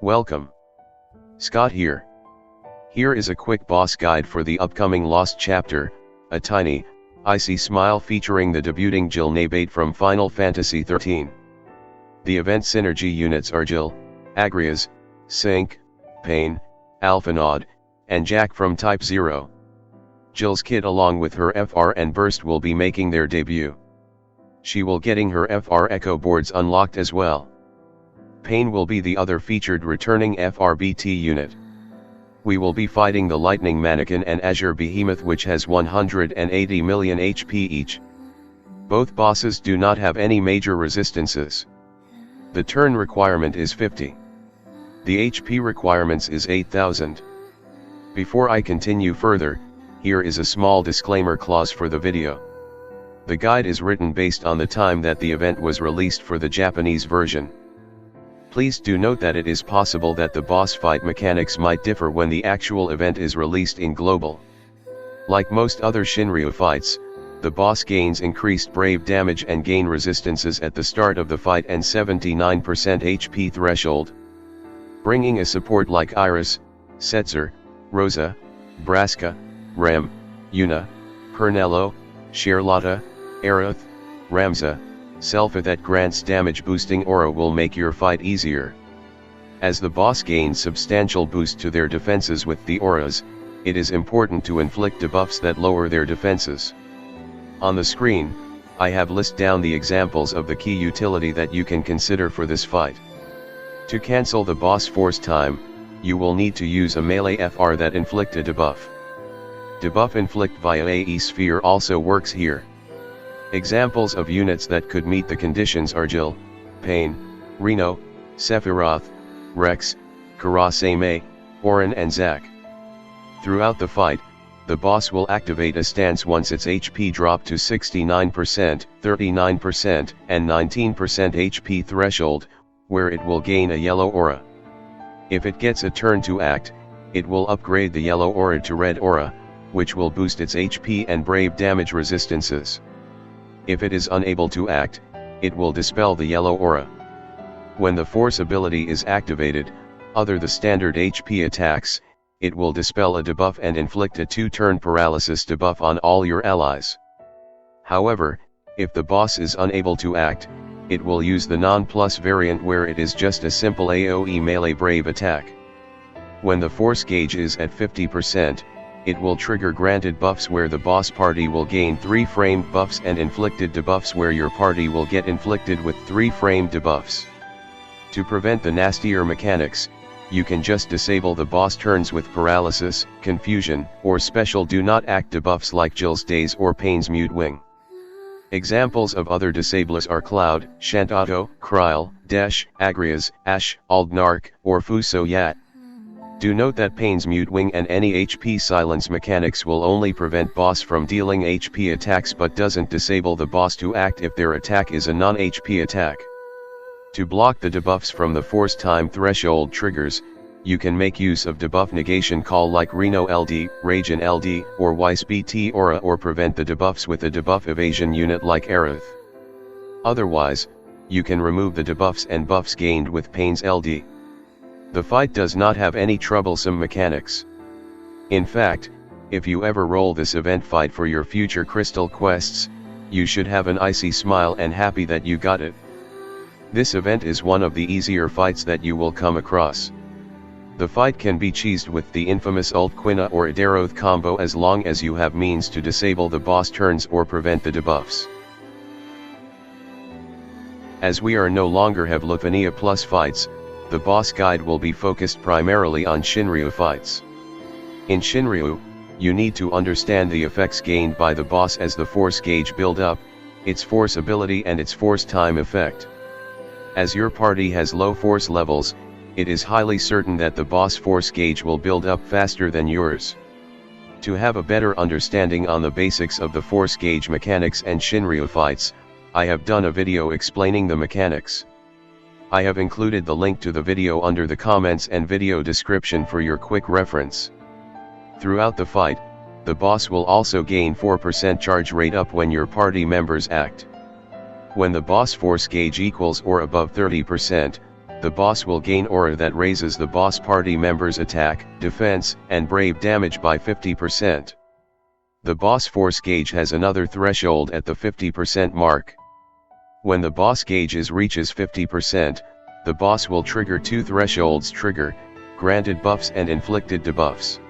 Welcome. Scott here. Here is a quick boss guide for the upcoming Lost chapter, A Tiny, Icy Smile, featuring the debuting Jihl Nabaat from Final Fantasy XIII. The event synergy units are Jihl, Agrias, Cinque, Paine, Alphinaud, and Jack from Type 0. Jill's kit along with her FR and Burst will be making their debut. She will getting her FR Echo boards unlocked as well. Paine will be the other featured returning FRBT unit. We will be fighting the Lightning Manikin and Azure Behemoth, which has 180 million HP each. Both bosses do not have any major resistances. The turn requirement is 50. The HP requirements is 8000. Before I continue further, here is a small disclaimer clause for the video. The guide is written based on the time that the event was released for the Japanese version. Please do note that it is possible that the boss fight mechanics might differ when the actual event is released in global. Like most other Shinryu fights, the boss gains increased brave damage and gain resistances at the start of the fight and 79% HP threshold. Bringing a support like Iris, Setzer, Rosa, Braska, Rem, Yuna, Pernello, Charlotta, Aerith, Ramza, Selpha that grants damage boosting aura will make your fight easier. As the boss gains substantial boost to their defenses with the auras, it is important to inflict debuffs that lower their defenses. On the screen, I have listed down the examples of the key utility that you can consider for this fight. To cancel the boss force time, you will need to use a melee FR that inflict a debuff. Debuff inflict via AE sphere also works here. Examples of units that could meet the conditions are Jihl, Paine, Reno, Sephiroth, Rex, Karasame, Auron and Zack. Throughout the fight, the boss will activate a stance once its HP drop to 69%, 39% and 19% HP threshold, where it will gain a yellow aura. If it gets a turn to act, it will upgrade the yellow aura to red aura, which will boost its HP and brave damage resistances. If it is unable to act, it will dispel the yellow aura. When the force ability is activated, other the standard HP attacks, it will dispel a debuff and inflict a 2-turn paralysis debuff on all your allies. However, if the boss is unable to act, it will use the non-plus variant where it is just a simple AoE melee brave attack. When the force gauge is at 50%, it will trigger granted buffs where the boss party will gain 3 framed buffs and inflicted debuffs where your party will get inflicted with 3 framed debuffs. To prevent the nastier mechanics, you can just disable the boss turns with paralysis, confusion, or special do not act debuffs like Jill's Daze or Paine's Mute Wing. Examples of other disablers are Cloud, Shantato, Kryl, Desh, Agrias, Ash, Aldnark, or Fuso Yat. Do note that Paine's Mute Wing and any HP silence mechanics will only prevent boss from dealing HP attacks but doesn't disable the boss to act if their attack is a non-HP attack. To block the debuffs from the force time threshold triggers, you can make use of debuff negation call like Reno LD, Ragen LD, or Weiss BT Aura, or prevent the debuffs with a debuff evasion unit like Aerith. Otherwise, you can remove the debuffs and buffs gained with Paine's LD. The fight does not have any troublesome mechanics. In fact, if you ever roll this event fight for your future crystal quests, you should have an icy smile and happy that you got it. This event is one of the easier fights that you will come across. The fight can be cheesed with the infamous Ult Quina or Idaroth combo as long as you have means to disable the boss turns or prevent the debuffs. As we are no longer have Lufania Plus fights, the boss guide will be focused primarily on Shinryu fights. In Shinryu, you need to understand the effects gained by the boss as the force gauge build up, its force ability and its force time effect. As your party has low force levels, it is highly certain that the boss force gauge will build up faster than yours. To have a better understanding on the basics of the force gauge mechanics and Shinryu fights, I have done a video explaining the mechanics. I have included the link to the video under the comments and video description for your quick reference. Throughout the fight, the boss will also gain 4% charge rate up when your party members act. When the boss force gauge equals or above 30%, the boss will gain aura that raises the boss party members' attack, defense, and brave damage by 50%. The boss force gauge has another threshold at the 50% mark. When the boss gauge reaches 50%, the boss will trigger two thresholds trigger, granted buffs and inflicted debuffs.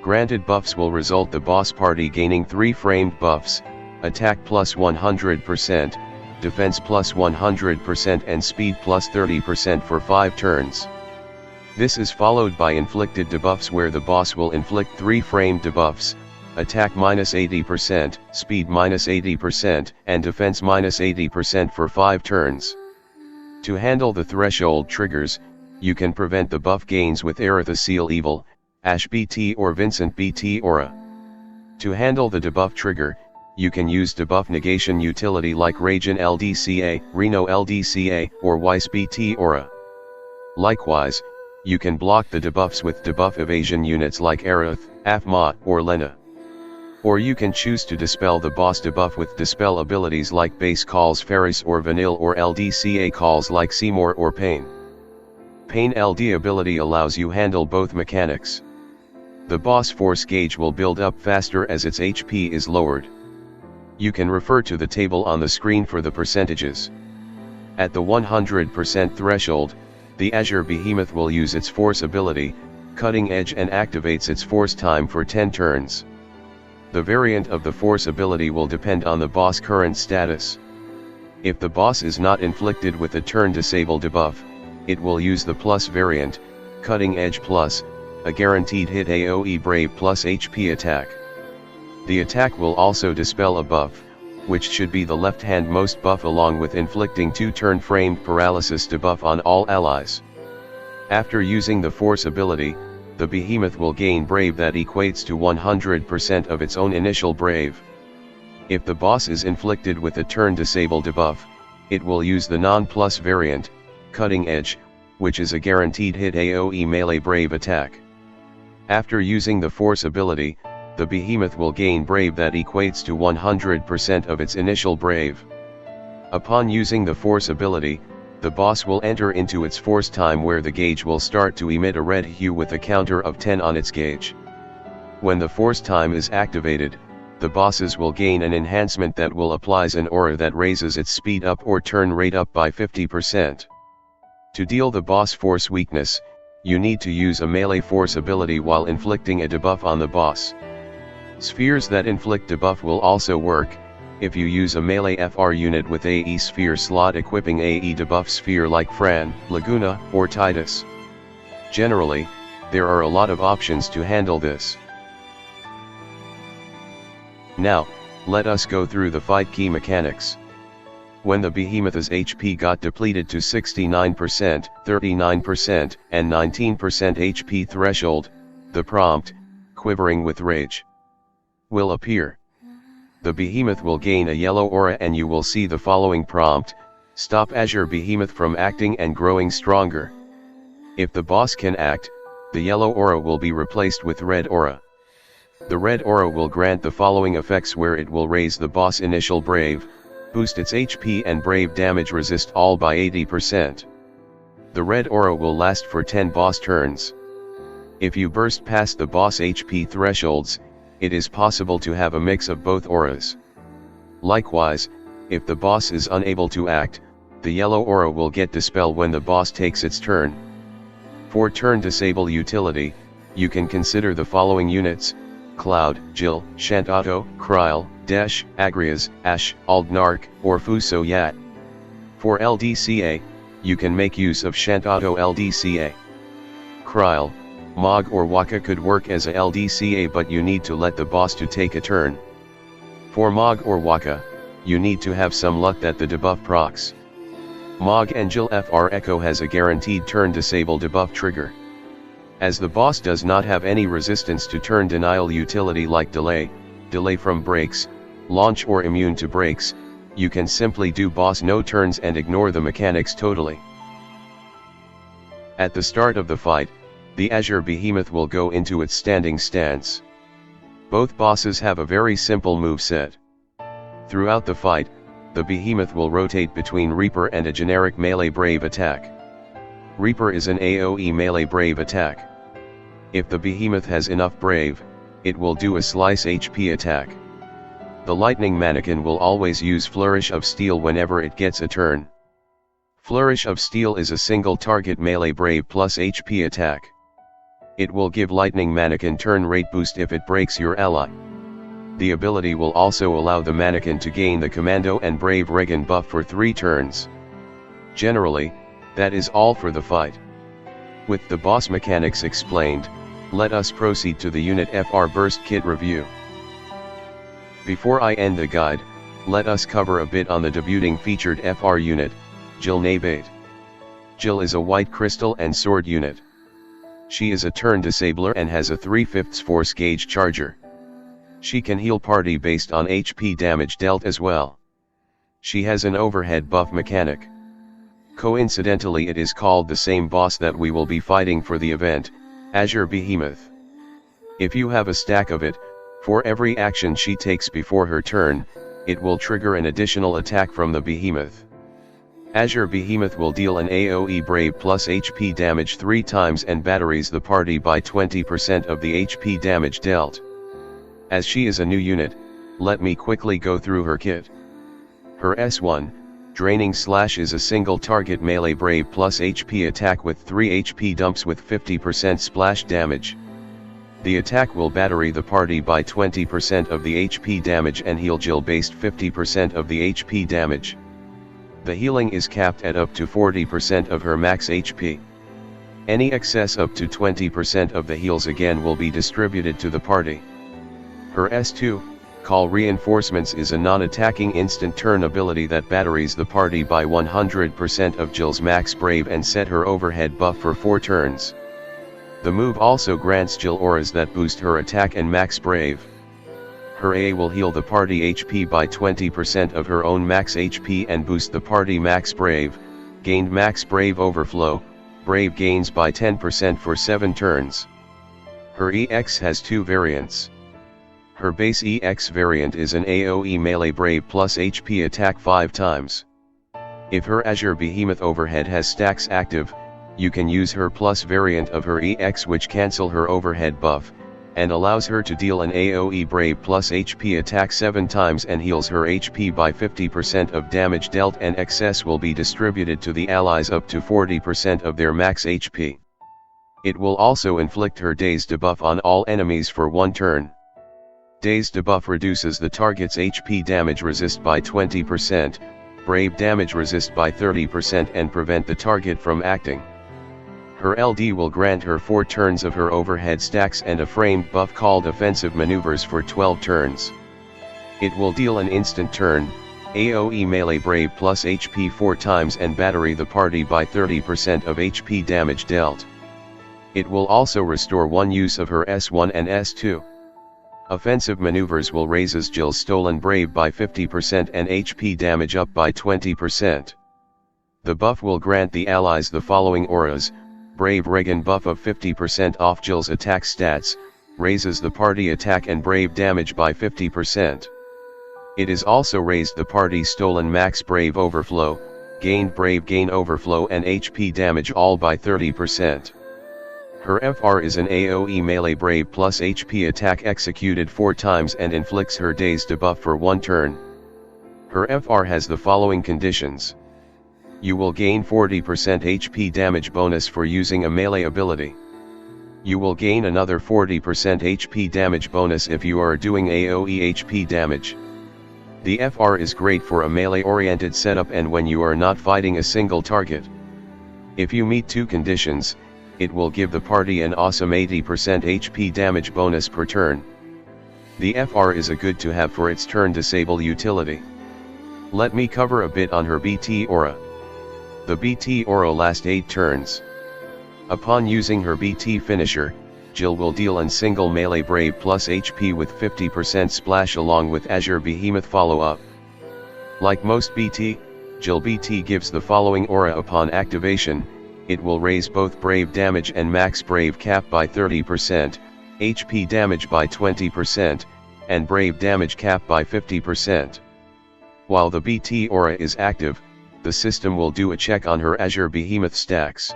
Granted buffs will result the boss party gaining 3 framed buffs, attack plus 100%, defense plus 100% and speed plus 30% for 5 turns. This is followed by inflicted debuffs where the boss will inflict 3 framed debuffs, attack minus 80%, speed minus 80%, and defense minus 80% for 5 turns. To handle the threshold triggers, you can prevent the buff gains with Aretha Seal Evil, Ash BT or Vincent BT Aura. To handle the debuff trigger, you can use debuff negation utility like Ragin LDCA, Reno LDCA, or Weiss BT Aura. Likewise, you can block the debuffs with debuff evasion units like Aerith, Alphinaud, or Lena. Or you can choose to dispel the boss debuff with dispel abilities like base calls Ferris or Vanille or LDCA calls like Seymour or Paine. Paine LD ability allows you handle both mechanics. The boss force gauge will build up faster as its HP is lowered. You can refer to the table on the screen for the percentages. At the 100% threshold, the Azure Behemoth will use its force ability, Cutting Edge, and activates its force time for 10 turns. The variant of the force ability will depend on the boss' current status. If the boss is not inflicted with a turn disable debuff, it will use the plus variant, Cutting Edge Plus, a guaranteed hit AoE Brave plus HP attack. The attack will also dispel a buff, which should be the left-hand most buff, along with inflicting 2 turn framed paralysis debuff on all allies. After using the force ability, the Behemoth will gain Brave that equates to 100% of its own initial Brave. If the boss is inflicted with a turn disable debuff, it will use the non-plus variant, Cutting Edge, which is a guaranteed hit AoE melee Brave attack. After using the force ability, the Behemoth will gain Brave that equates to 100% of its initial Brave. Upon using the force ability, the boss will enter into its force time where the gauge will start to emit a red hue with a counter of 10 on its gauge. When the force time is activated, the bosses will gain an enhancement that will applies an aura that raises its speed up or turn rate up by 50%. To deal the boss force weakness, you need to use a melee force ability while inflicting a debuff on the boss. Spheres that inflict debuff will also work, if you use a melee FR unit with AE sphere slot equipping AE debuff sphere like Fran, Laguna, or Titus. Generally, there are a lot of options to handle this. Now, let us go through the fight key mechanics. When the Behemoth's HP got depleted to 69%, 39%, and 19% HP threshold, the prompt, Quivering with Rage, will appear. The Behemoth will gain a yellow aura and you will see the following prompt, Stop Azure Behemoth from acting and growing stronger. If the boss can act, the yellow aura will be replaced with red aura. The red aura will grant the following effects where it will raise the boss initial Brave, boost its HP and Brave damage resist all by 80%. The red aura will last for 10 boss turns. If you burst past the boss HP thresholds, it is possible to have a mix of both auras. Likewise, if the boss is unable to act, the yellow aura will get dispelled when the boss takes its turn. For turn disable utility, you can consider the following units: Cloud, Jihl, Shantato, Kryl, Desh, Agrias, Ash, Aldnark, or Fuso Yat. For LDCA, you can make use of Shantato LDCA. Kryl, Mog or Waka could work as a LDCA, but you need to let the boss to take a turn. For Mog or Waka, you need to have some luck that the debuff procs. Mog and Jihl FR Echo has a guaranteed turn disable debuff trigger. As the boss does not have any resistance to turn denial utility like delay from breaks, launch or immune to breaks, you can simply do boss no turns and ignore the mechanics totally. At the start of the fight, the Azure Behemoth will go into its standing stance. Both bosses have a very simple moveset. Throughout the fight, the Behemoth will rotate between Reaper and a generic melee Brave attack. Reaper is an AoE melee brave attack. If the Behemoth has enough brave, it will do a slice HP attack. The Lightning Manikin will always use Flourish of Steel whenever it gets a turn. Flourish of Steel is a single target melee brave plus HP attack. It will give Lightning Manikin turn rate boost if it breaks your ally. The ability will also allow the Manikin to gain the Commando and Brave Regen buff for 3 turns. Generally, that is all for the fight. With the boss mechanics explained, let us proceed to the unit FR Burst Kit review. Before I end the guide, let us cover a bit on the debuting featured FR unit, Jihl Nabaat. Jihl is a white crystal and sword unit. She is a turn disabler and has a 3/5 force gauge charger. She can heal party based on HP damage dealt as well. She has an overhead buff mechanic. Coincidentally, it is called the same boss that we will be fighting for the event, Azure Behemoth. If you have a stack of it, for every action she takes before her turn, it will trigger an additional attack from the Behemoth. Azure Behemoth will deal an AoE Brave plus HP damage 3 times and batteries the party by 20% of the HP damage dealt. As she is a new unit, let me quickly go through her kit. Her S1, Draining Slash, is a single target melee Brave plus HP attack with 3 HP dumps with 50% splash damage. The attack will battery the party by 20% of the HP damage and heal Jihl based 50% of the HP damage. The healing is capped at up to 40% of her max HP. Any excess up to 20% of the heals again will be distributed to the party. Her S2, Call Reinforcements, is a non-attacking instant turn ability that batteries the party by 100% of Jill's max brave and set her overhead buff for 4 turns. The move also grants Jill auras that boost her attack and max brave. Her A will heal the party HP by 20% of her own max HP and boost the party max brave, gained max brave overflow, brave gains by 10% for 7 turns. Her EX has 2 variants. Her base EX variant is an AoE melee brave plus HP attack 5 times. If her Azure Behemoth overhead has stacks active, you can use her plus variant of her EX which cancel her overhead buff, and allows her to deal an AoE Brave plus HP attack 7 times and heals her HP by 50% of damage dealt, and excess will be distributed to the allies up to 40% of their max HP. It will also inflict her Dazed debuff on all enemies for 1 turn. Dazed debuff reduces the target's HP damage resist by 20%, Brave damage resist by 30% and prevent the target from acting. Her LD will grant her 4 turns of her overhead stacks and a framed buff called Offensive Maneuvers for 12 turns. It will deal an instant turn, AoE melee brave plus HP 4 times and battery the party by 30% of HP damage dealt. It will also restore 1 use of her S1 and S2. Offensive Maneuvers will raises Jill's stolen brave by 50% and HP damage up by 20%. The buff will grant the allies the following auras: Brave Regen buff of 50% off Jill's attack stats, raises the party attack and brave damage by 50%. It is also raised the party's stolen max brave overflow, gained brave gain overflow and HP damage all by 30%. Her FR is an AoE melee brave plus HP attack executed 4 times and inflicts her Dazed debuff for 1 turn. Her FR has the following conditions. You will gain 40% HP damage bonus for using a melee ability. You will gain another 40% HP damage bonus if you are doing AoE HP damage. The FR is great for a melee-oriented setup and when you are not fighting a single target. If you meet 2 conditions, it will give the party an awesome 80% HP damage bonus per turn. The FR is a good to have for its turn disable utility. Let me cover a bit on her BT aura. The BT aura lasts 8 turns. Upon using her BT finisher, Jill will deal an single melee brave plus HP with 50% splash along with Azure Behemoth follow-up. Like most BT, Jill BT gives the following aura upon activation. It will raise both brave damage and max brave cap by 30%, HP damage by 20%, and brave damage cap by 50%. While the BT aura is active, the system will do a check on her Azure Behemoth stacks.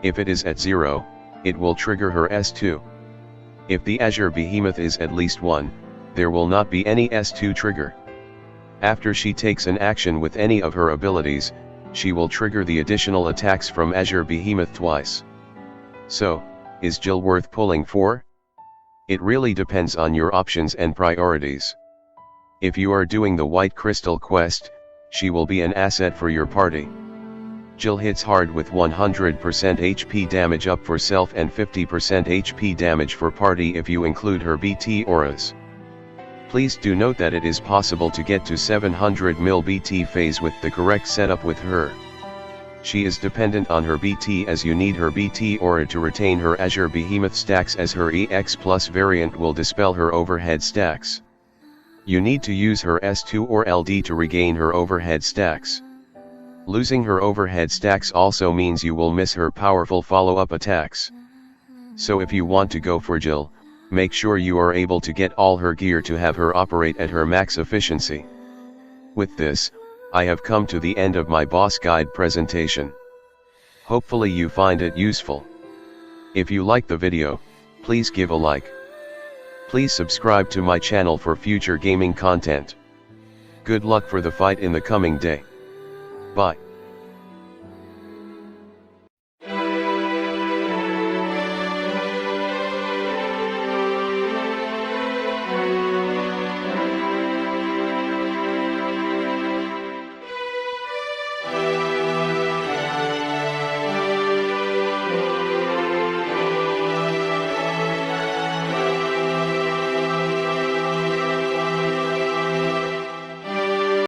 If it is at 0, it will trigger her S2. If the Azure Behemoth is at least 1, there will not be any S2 trigger. After she takes an action with any of her abilities, she will trigger the additional attacks from Azure Behemoth twice. So, is Jihl worth pulling for? It really depends on your options and priorities. If you are doing the White Crystal quest, she will be an asset for your party. Jihl hits hard with 100% HP damage up for self and 50% HP damage for party if you include her BT auras. Please do note that it is possible to get to 700 mil BT phase with the correct setup with her. She is dependent on her BT as you need her BT aura to retain her Azure Behemoth stacks, as her EX Plus variant will dispel her overhead stacks. You need to use her S2 or LD to regain her overhead stacks. Losing her overhead stacks also means you will miss her powerful follow-up attacks. So if you want to go for Jihl, make sure you are able to get all her gear to have her operate at her max efficiency. With this, I have come to the end of my boss guide presentation. Hopefully you find it useful. If you like the video, please give a like. Please subscribe to my channel for future gaming content. Good luck for the fight in the coming day. Bye.